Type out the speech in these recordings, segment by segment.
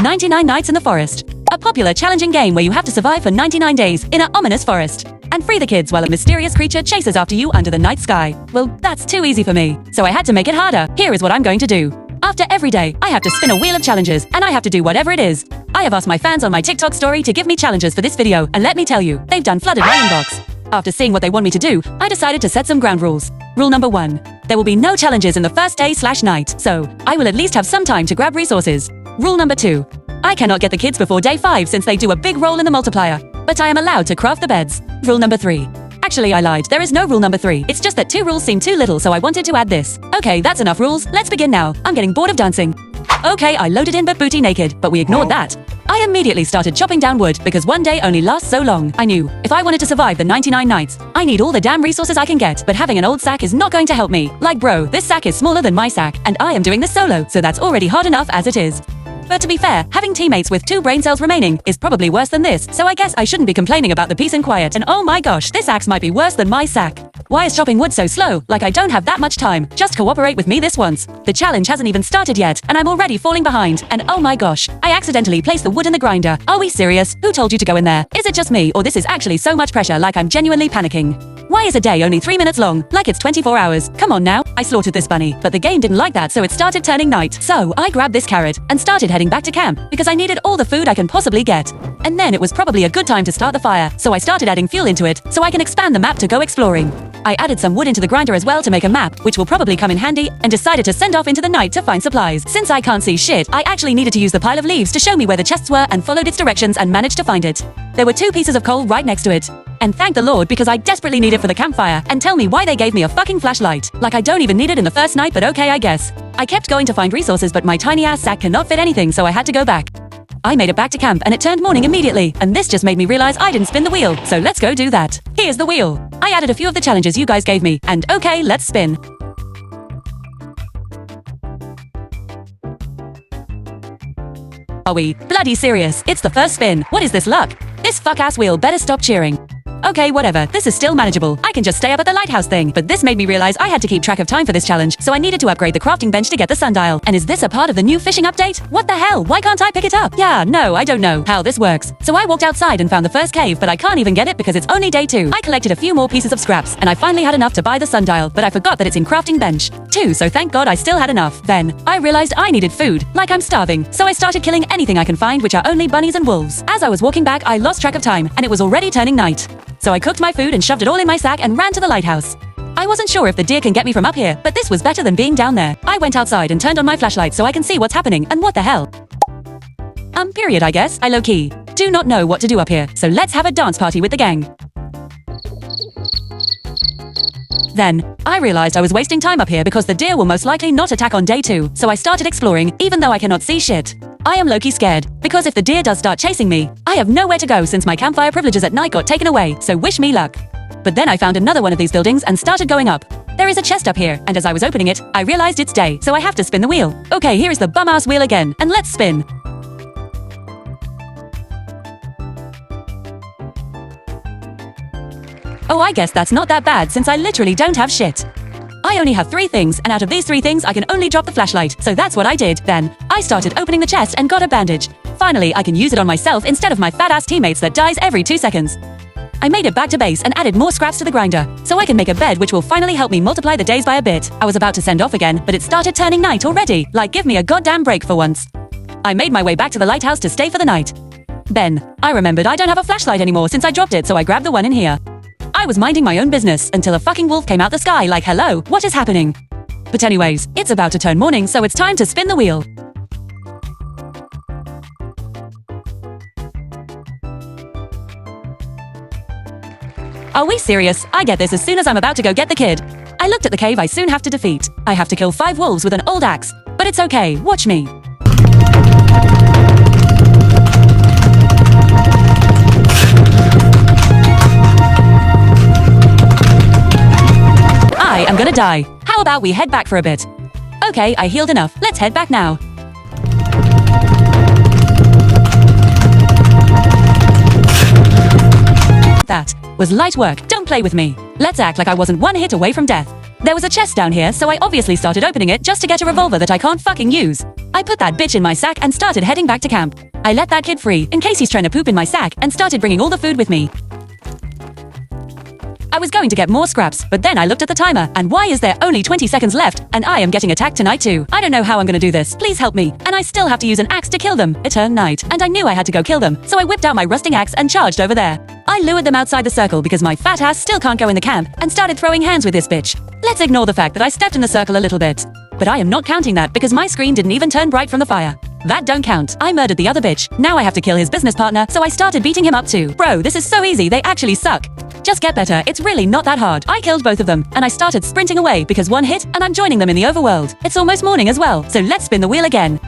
99 Nights in the Forest. A popular challenging game where you have to survive for 99 days in an ominous forest and free the kids while a mysterious creature chases after you under the night sky. Well, that's too easy for me, so I had to make it harder. Here is what I'm going to do. After every day, I have to spin a wheel of challenges, and I have to do whatever it is. I have asked my fans on my TikTok story to give me challenges for this video, and let me tell you, they've done flooded my inbox. After seeing what they want me to do, I decided to set some ground rules. Rule number 1. There will be no challenges in the first day/night, so I will at least have some time to grab resources. Rule number 2. I cannot get the kids before day 5 since they do a big role in the multiplier, but I am allowed to craft the beds. Rule number 3. Actually, I lied. There is no rule number 3. It's just that 2 rules seem too little, so I wanted to add this. Okay, that's enough rules. Let's begin now. I'm getting bored of dancing. Okay, I loaded in but booty naked, but we ignored that. I immediately started chopping down wood because one day only lasts so long. I knew, if I wanted to survive the 99 nights, I need all the damn resources I can get, but having an old sack is not going to help me. Like bro, this sack is smaller than my sack, and I am doing this solo, so that's already hard enough as it is. But to be fair, having teammates with 2 brain cells remaining is probably worse than this, so I guess I shouldn't be complaining about the peace and quiet. And oh my gosh, this axe might be worse than my sack. Why is chopping wood so slow? Like I don't have that much time. Just cooperate with me this once. The challenge hasn't even started yet, and I'm already falling behind. And oh my gosh, I accidentally placed the wood in the grinder. Are we serious? Who told you to go in there? Is it just me, or this is actually so much pressure like I'm genuinely panicking? Why is a day only 3 minutes long? Like it's 24 hours. Come on now. I slaughtered this bunny, but the game didn't like that, so it started turning night. So I grabbed this carrot and started heading back to camp because I needed all the food I can possibly get. And then it was probably a good time to start the fire, so I started adding fuel into it so I can expand the map to go exploring. I added some wood into the grinder as well to make a map, which will probably come in handy, and decided to send off into the night to find supplies. Since I can't see shit, I actually needed to use the pile of leaves to show me where the chests were and followed its directions and managed to find it. There were 2 pieces of coal right next to it. And thank the Lord because I desperately need it for the campfire, and tell me why they gave me a fucking flashlight. Like I don't even need it in the first night, but okay I guess. I kept going to find resources, but my tiny ass sack cannot fit anything, so I had to go back. I made it back to camp and it turned morning immediately, and this just made me realize I didn't spin the wheel, so let's go do that. Here's the wheel. I added a few of the challenges you guys gave me, and okay, let's spin. Are we bloody serious? It's the first spin. What is this luck? This fuck-ass wheel better stop cheering. Okay, whatever. This is still manageable. I can just stay up at the lighthouse thing. But this made me realize I had to keep track of time for this challenge, so I needed to upgrade the crafting bench to get the sundial. And is this a part of the new fishing update? What the hell? Why can't I pick it up? Yeah, no, I don't know how this works. So I walked outside and found the first cave, but I can't even get it because it's only day 2. I collected a few more pieces of scraps, and I finally had enough to buy the sundial, but I forgot that it's in crafting bench too, so thank God I still had enough. Then I realized I needed food, like I'm starving, so I started killing anything I can find, which are only bunnies and wolves. As I was walking back, I lost track of time, and it was already turning night. So I cooked my food and shoved it all in my sack and ran to the lighthouse. I wasn't sure if the deer can get me from up here, but this was better than being down there. I went outside and turned on my flashlight so I can see what's happening, and what the hell? Period I guess. I low-key do not know what to do up here, so let's have a dance party with the gang. Then, I realized I was wasting time up here because the deer will most likely not attack on day 2, so I started exploring, even though I cannot see shit. I am low-key scared, because if the deer does start chasing me, I have nowhere to go since my campfire privileges at night got taken away, so wish me luck. But then I found another one of these buildings and started going up. There is a chest up here, and as I was opening it, I realized it's day, so I have to spin the wheel. Okay, here is the bum-ass wheel again, and let's spin. Oh, I guess that's not that bad since I literally don't have shit. I only have 3 things, and out of these 3 things I can only drop the flashlight, so that's what I did. Then, I started opening the chest and got a bandage. Finally, I can use it on myself instead of my fat-ass teammates that dies every 2 seconds. I made it back to base and added more scraps to the grinder, so I can make a bed which will finally help me multiply the days by a bit. I was about to send off again, but it started turning night already. Like, give me a goddamn break for once. I made my way back to the lighthouse to stay for the night. Then, I remembered I don't have a flashlight anymore since I dropped it, so I grabbed the one in here. I was minding my own business until a fucking wolf came out the sky like, hello, what is happening? But anyways, it's about to turn morning, so it's time to spin the wheel. Are we serious? I get this as soon as I'm about to go get the kid. I looked at the cave I soon have to defeat. I have to kill 5 wolves with an old axe. But it's okay, watch me. I am gonna die. How about we head back for a bit? Okay, I healed enough. Let's head back now. That was light work. Don't play with me. Let's act like I wasn't 1 hit away from death. There was a chest down here, so I obviously started opening it just to get a revolver that I can't fucking use. I put that bitch in my sack and started heading back to camp. I let that kid free in case he's trying to poop in my sack and started bringing all the food with me. I was going to get more scraps, but then I looked at the timer, and why is there only 20 seconds left, and I am getting attacked tonight too. I don't know how I'm gonna do this, please help me. And I still have to use an axe to kill them. It turned night, and I knew I had to go kill them, so I whipped out my rusting axe and charged over there. I lured them outside the circle because my fat ass still can't go in the camp, and started throwing hands with this bitch. Let's ignore the fact that I stepped in the circle a little bit. But I am not counting that because my screen didn't even turn bright from the fire. That don't count. I murdered the other bitch. Now I have to kill his business partner, so I started beating him up too. Bro, this is so easy, they actually suck. Just get better, it's really not that hard. I killed both of them, and I started sprinting away because one hit, and I'm joining them in the overworld. It's almost morning as well, so let's spin the wheel again.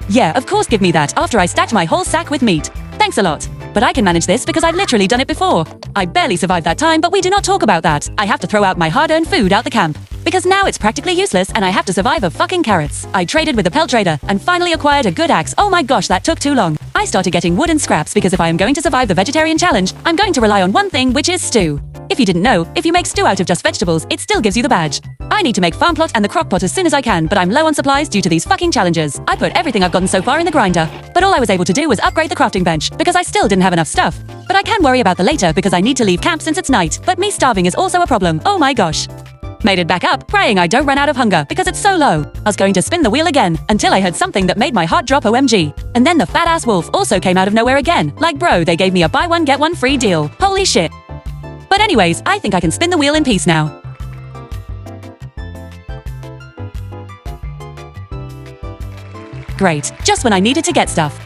Yeah, of course give me that, after I stacked my whole sack with meat. Thanks a lot. But I can manage this because I've literally done it before. I barely survived that time, but we do not talk about that. I have to throw out my hard-earned food out the camp. Because now it's practically useless and I have to survive of fucking carrots. I traded with the pelt trader and finally acquired a good axe. Oh my gosh, that took too long. I started getting wood and scraps because if I am going to survive the vegetarian challenge, I'm going to rely on one thing, which is stew. If you didn't know, if you make stew out of just vegetables, it still gives you the badge. I need to make farm plot and the crock pot as soon as I can, but I'm low on supplies due to these fucking challenges. I put everything I've gotten so far in the grinder, but all I was able to do was upgrade the crafting bench because I still didn't have enough stuff. But I can worry about the later because I need to leave camp since it's night, but me starving is also a problem. Oh my gosh. Made it back up, praying I don't run out of hunger because it's so low. I was going to spin the wheel again until I heard something that made my heart drop OMG. And then the fat ass wolf also came out of nowhere again. Like bro, they gave me a buy one get one free deal. Holy shit. But anyways, I think I can spin the wheel in peace now. Great, just when I needed to get stuff.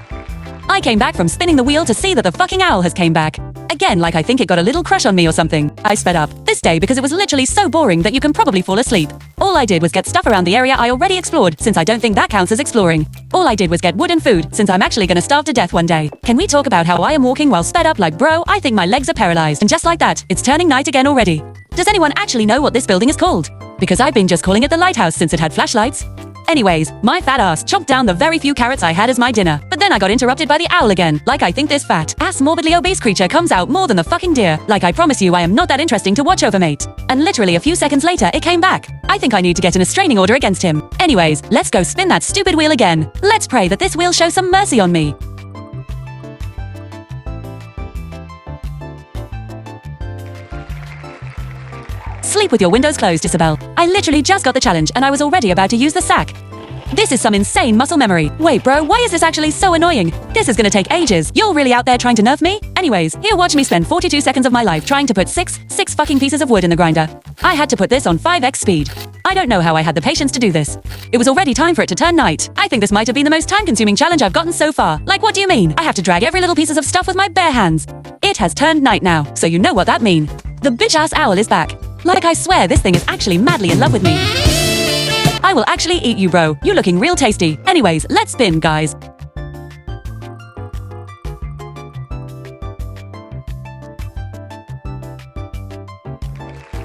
I came back from spinning the wheel to see that the fucking owl has came back. Again, like I think it got a little crush on me or something. I sped up this day because it was literally so boring that you can probably fall asleep. All I did was get stuff around the area I already explored, since I don't think that counts as exploring. All I did was get wood and food, since I'm actually gonna starve to death one day. Can we talk about how I am walking while sped up like bro, I think my legs are paralyzed. And just like that, it's turning night again already. Does anyone actually know what this building is called? Because I've been just calling it the lighthouse since it had flashlights. Anyways, my fat ass chomped down the very few carrots I had as my dinner. But then I got interrupted by the owl again. Like I think this fat ass morbidly obese creature comes out more than the fucking deer. Like I promise you I am not that interesting to watch over, mate. And literally a few seconds later it came back. I think I need to get an restraining order against him. Anyways, let's go spin that stupid wheel again. Let's pray that this wheel shows some mercy on me. Sleep with your windows closed, Isabel. I literally just got the challenge and I was already about to use the sack. This is some insane muscle memory. Wait bro, why is this actually so annoying? This is gonna take ages. You're really out there trying to nerf me? Anyways, here watch me spend 42 seconds of my life trying to put six fucking pieces of wood in the grinder. I had to put this on 5x speed. I don't know how I had the patience to do this. It was already time for it to turn night. I think this might have been the most time-consuming challenge I've gotten so far. Like what do you mean? I have to drag every little pieces of stuff with my bare hands. It has turned night now, so you know what that means. The bitch-ass owl is back. Like I swear this thing is actually madly in love with me. I will actually eat you, bro. You're looking real tasty. Anyways, let's spin, guys.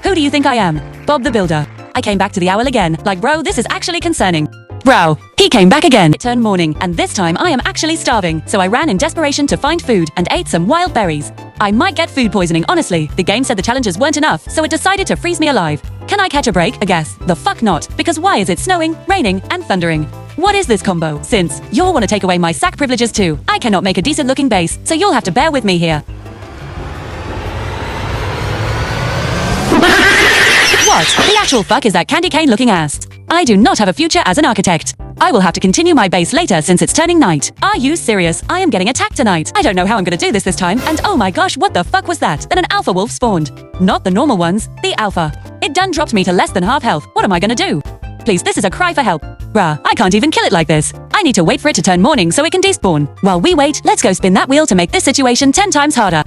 Who do you think I am? Bob the Builder. I came back to the owl again. Like bro, this is actually concerning. Bro, he came back again. It turned morning, and this time I am actually starving, so I ran in desperation to find food and ate some wild berries. I might get food poisoning, honestly. The game said the challenges weren't enough, so it decided to freeze me alive. Can I catch a break? I guess. The fuck not, because why is it snowing, raining, and thundering? What is this combo? Since you'll want to take away my sack privileges too, I cannot make a decent looking base, so you'll have to bear with me here. What the actual fuck is that candy cane looking ass? I do not have a future as an architect. I will have to continue my base later since it's turning night. Are you serious? I am getting attacked tonight. I don't know how I'm gonna do this time, and oh my gosh, what the fuck was that? Then an alpha wolf spawned. Not the normal ones, the alpha. It done dropped me to less than half health. What am I gonna do? Please, this is a cry for help. Bruh, I can't even kill it like this. I need to wait for it to turn morning so it can despawn. While we wait, let's go spin that wheel to make this situation 10 times harder.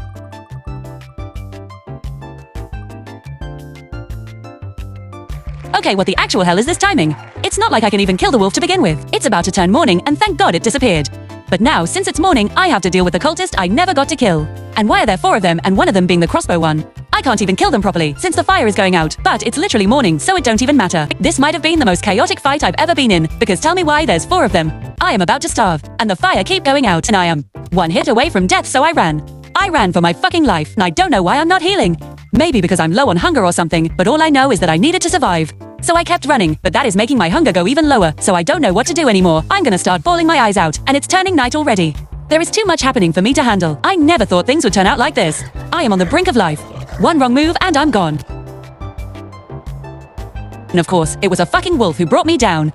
Okay, what the actual hell is this timing? It's not like I can even kill the wolf to begin with. It's about to turn morning, and thank God it disappeared. But now, since it's morning, I have to deal with the cultist I never got to kill. And why are there 4 of them, and one of them being the crossbow one? I can't even kill them properly since the fire is going out, but it's literally morning, so it don't even matter. This might have been the most chaotic fight I've ever been in, because tell me why there's 4 of them. I am about to starve, and the fire keep going out, and I am 1 hit away from death, so I ran. I ran for my fucking life, and I don't know why I'm not healing. Maybe because I'm low on hunger or something, but all I know is that I needed to survive. So I kept running, but that is making my hunger go even lower, so I don't know what to do anymore. I'm gonna start bawling my eyes out, and it's turning night already. There is too much happening for me to handle. I never thought things would turn out like this. I am on the brink of life. 1 wrong move and I'm gone. And of course, it was a fucking wolf who brought me down.